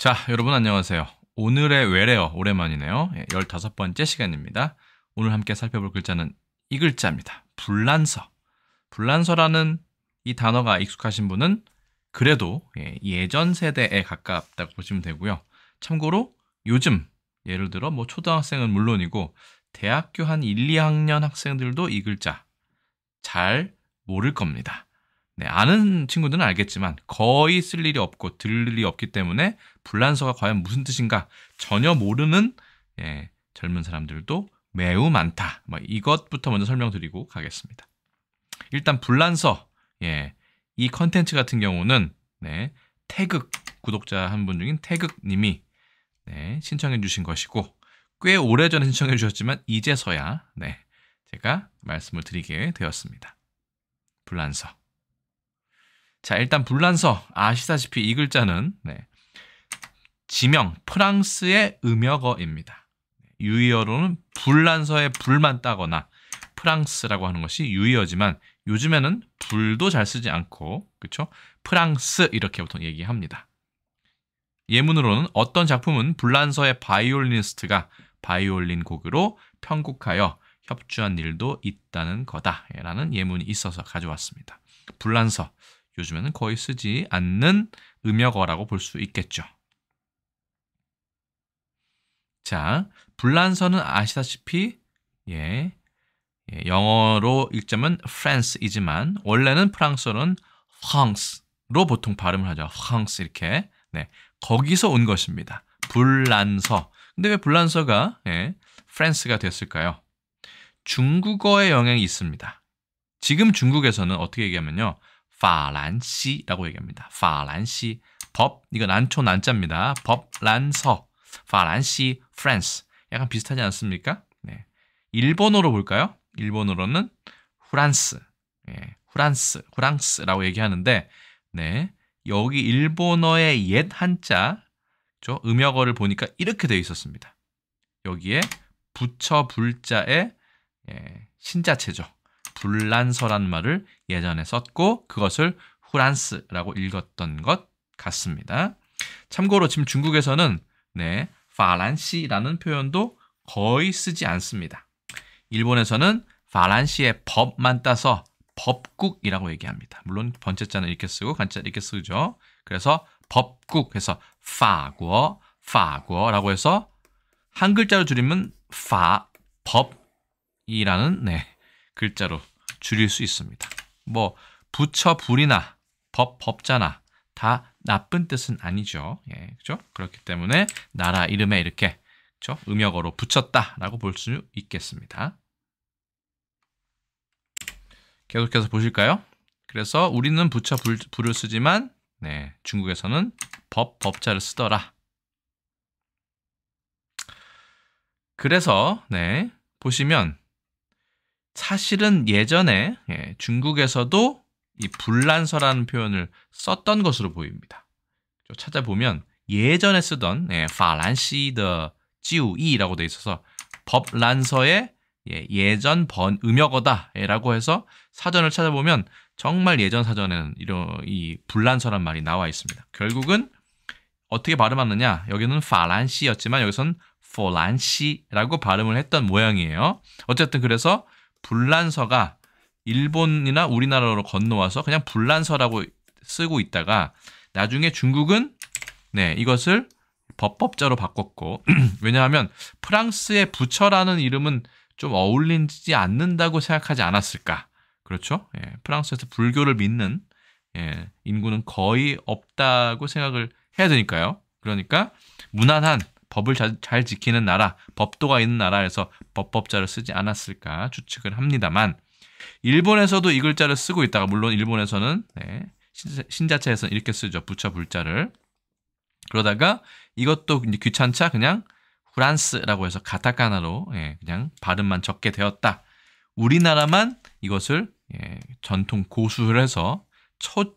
자, 여러분 안녕하세요. 오늘의 외래어 오랜만이네요. 15번째 시간입니다. 오늘 함께 살펴볼 글자는 이 글자입니다. 불란서. 불란서라는 이 단어가 익숙하신 분은 그래도 예전 세대에 가깝다고 보시면 되고요. 참고로 요즘 예를 들어 초등학생은 물론이고 대학교 한 1, 2학년 학생들도 이 글자 잘 모를 겁니다. 네, 아는 친구들은 알겠지만 거의 쓸 일이 없고 들을 일이 없기 때문에 불란서가 과연 무슨 뜻인가 전혀 모르는 젊은 사람들도 매우 많다. 이것부터 먼저 설명드리고 가겠습니다. 일단 불란서, 이 컨텐츠 같은 경우는 태극 구독자 한 분 중인 태극님이 신청해 주신 것이고 꽤 오래전에 신청해 주셨지만 이제서야 제가 말씀을 드리게 되었습니다. 불란서. 자, 일단 불란서 아시다시피 이 글자는 지명 프랑스의 음역어입니다. 유의어로는 불란서의 불만 따거나 프랑스라고 하는 것이 유의어지만 요즘에는 불도 잘 쓰지 않고 그렇죠? 프랑스 이렇게 보통 얘기합니다. 예문으로는 어떤 작품은 불란서의 바이올리니스트가 바이올린 곡으로 편곡하여 협주한 일도 있다는 거다라는 예문이 있어서 가져왔습니다. 불란서 요즘에는 거의 쓰지 않는 음역어라고 볼 수 있겠죠. 자, 불란서는 아시다시피 영어로 읽자면 France이지만 원래는 프랑스어는 France로 보통 발음을 하죠. France 이렇게. 거기서 온 것입니다. 불란서. 근데 왜 불란서가 France가 됐을까요? 중국어의 영향이 있습니다. 지금 중국에서는 어떻게 얘기하면요. 파란시라고 얘기합니다. 파란시. 법, 이건 난초 난자입니다. 법란서. 파란시, 프랑스. 약간 비슷하지 않습니까? 일본어로 볼까요? 일본어로는 후란스. 후랑스라고 얘기하는데, 여기 일본어의 옛 한자, 음역어를 보니까 이렇게 되어 있었습니다. 여기에 부처 불자의 신자체죠. 불란서란 말을 예전에 썼고 그것을 후란스라고 읽었던 것 같습니다. 참고로 지금 중국에서는 파란시라는 표현도 거의 쓰지 않습니다. 일본에서는 파란시의 법만 따서 법국이라고 얘기합니다. 물론 번째자는 이렇게 쓰고 간자는 이렇게 쓰죠. 그래서 법국해서 파구어라고 해서 한 글자로 줄이면 법이라는 글자로 줄일 수 있습니다. 부처 불이나 법자나 다 나쁜 뜻은 아니죠. 그렇죠? 그렇기 때문에 나라 이름에 이렇게 음역어로 붙였다라고 볼 수 있겠습니다. 계속해서 보실까요? 그래서 우리는 부처 불을 쓰지만 중국에서는 법자를 쓰더라. 그래서 보시면 사실은 예전에 중국에서도 이 불란서라는 표현을 썼던 것으로 보입니다. 찾아보면 예전에 쓰던 파란시더 지우이라고 되어 있어서 법란서의 예전 음역어다라고 해서 사전을 찾아보면 정말 예전 사전에는 이 불란서란 말이 나와 있습니다. 결국은 어떻게 발음하느냐? 여기는 파란시였지만 여기서는 포란시라고 발음을 했던 모양이에요. 어쨌든 그래서 불란서가 일본이나 우리나라로 건너와서 그냥 불란서라고 쓰고 있다가 나중에 중국은 이것을 법자로 바꿨고 왜냐하면 프랑스의 부처라는 이름은 좀 어울리지 않는다고 생각하지 않았을까. 그렇죠? 프랑스에서 불교를 믿는 인구는 거의 없다고 생각을 해야 되니까요. 그러니까 무난한 법을 잘 지키는 나라, 법도가 있는 나라에서 법자를 쓰지 않았을까 추측을 합니다만 일본에서도 이 글자를 쓰고 있다가 물론 일본에서는 신자체에서는 이렇게 쓰죠. 부처 불자를. 그러다가 이것도 이제 귀찮자 그냥 후란스라고 해서 가타카나로 그냥 발음만 적게 되었다. 우리나라만 이것을 전통 고수를 해서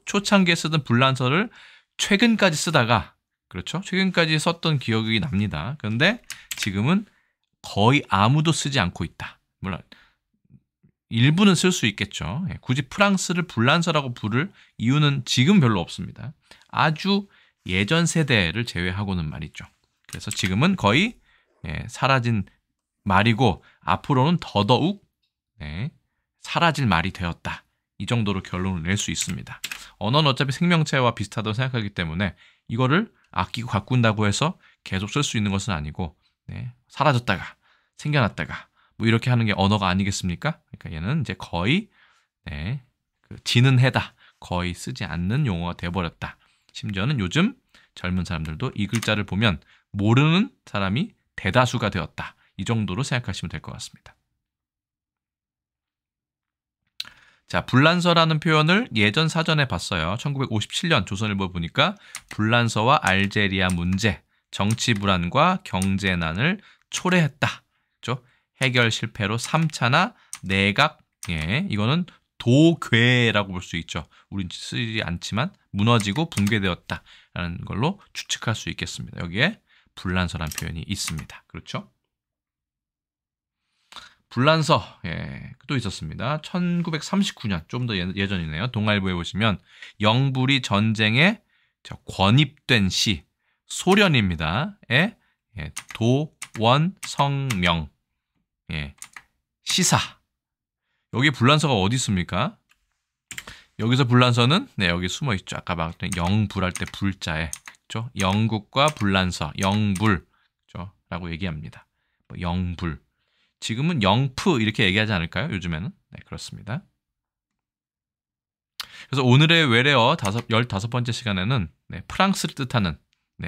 초창기에 쓰던 불란서를 최근까지 쓰다가 그렇죠? 최근까지 썼던 기억이 납니다. 그런데 지금은 거의 아무도 쓰지 않고 있다. 물론 일부는 쓸 수 있겠죠. 굳이 프랑스를 불란서라고 부를 이유는 지금 별로 없습니다. 아주 예전 세대를 제외하고는 말이죠. 그래서 지금은 거의 사라진 말이고 앞으로는 더더욱 사라질 말이 되었다. 이 정도로 결론을 낼 수 있습니다. 언어는 어차피 생명체와 비슷하다고 생각하기 때문에 이거를 아끼고 가꾼다고 해서 계속 쓸 수 있는 것은 아니고 사라졌다가 생겨났다가 뭐 이렇게 하는 게 언어가 아니겠습니까? 그러니까 얘는 이제 거의 지는 해다. 거의 쓰지 않는 용어가 돼버렸다. 심지어는 요즘 젊은 사람들도 이 글자를 보면 모르는 사람이 대다수가 되었다. 이 정도로 생각하시면 될 것 같습니다. 자, 불란서라는 표현을 예전 사전에 봤어요. 1957년 조선일보 보니까 불란서와 알제리아 문제, 정치 불안과 경제난을 초래했다. 그렇죠? 해결 실패로 3차나 내각, 이거는 도괴라고 볼 수 있죠. 우린 쓰지 않지만 무너지고 붕괴되었다라는 걸로 추측할 수 있겠습니다. 여기에 불란서라는 표현이 있습니다. 그렇죠? 불란서 또 있었습니다. 1939년 좀 더 예전이네요. 동아일보에 보시면 영불이 전쟁에 권입된 시 소련입니다. 도원성명 시사. 여기 불란서가 어디 있습니까? 여기서 불란서는 여기 숨어 있죠. 아까 말했던 영불할 때 불자에 그렇죠? 영국과 불란서 영불 그렇죠? 라고 얘기합니다. 영불. 지금은 영프 이렇게 얘기하지 않을까요? 요즘에는. 네, 그렇습니다. 그래서 오늘의 외래어 15번째 시간에는 프랑스를 뜻하는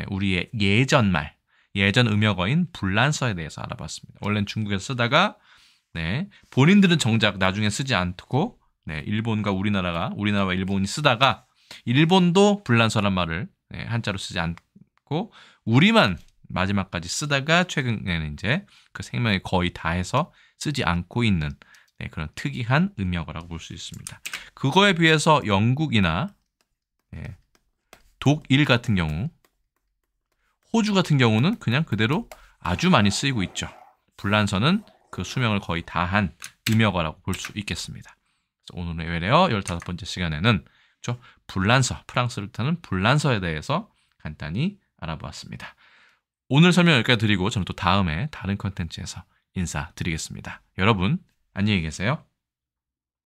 우리의 예전말, 예전 음역어인 불란서에 대해서 알아봤습니다. 원래는 중국에서 쓰다가 본인들은 정작 나중에 쓰지 않고 일본과 우리나라와 일본이 쓰다가 일본도 불란서란 말을 한자로 쓰지 않고 우리만 마지막까지 쓰다가 최근에는 이제 그 생명이 거의 다 해서 쓰지 않고 있는 그런 특이한 음역어라고 볼 수 있습니다. 그거에 비해서 영국이나 독일 같은 경우, 호주 같은 경우는 그냥 그대로 아주 많이 쓰이고 있죠. 불란서는 그 수명을 거의 다한 음역어라고 볼 수 있겠습니다. 그래서 오늘의 외래어 15번째 시간에는 불란서, 프랑스를 뜻하는 불란서에 대해서 간단히 알아보았습니다. 오늘 설명 여기까지 드리고 저는 또 다음에 다른 컨텐츠에서 인사드리겠습니다. 여러분 안녕히 계세요.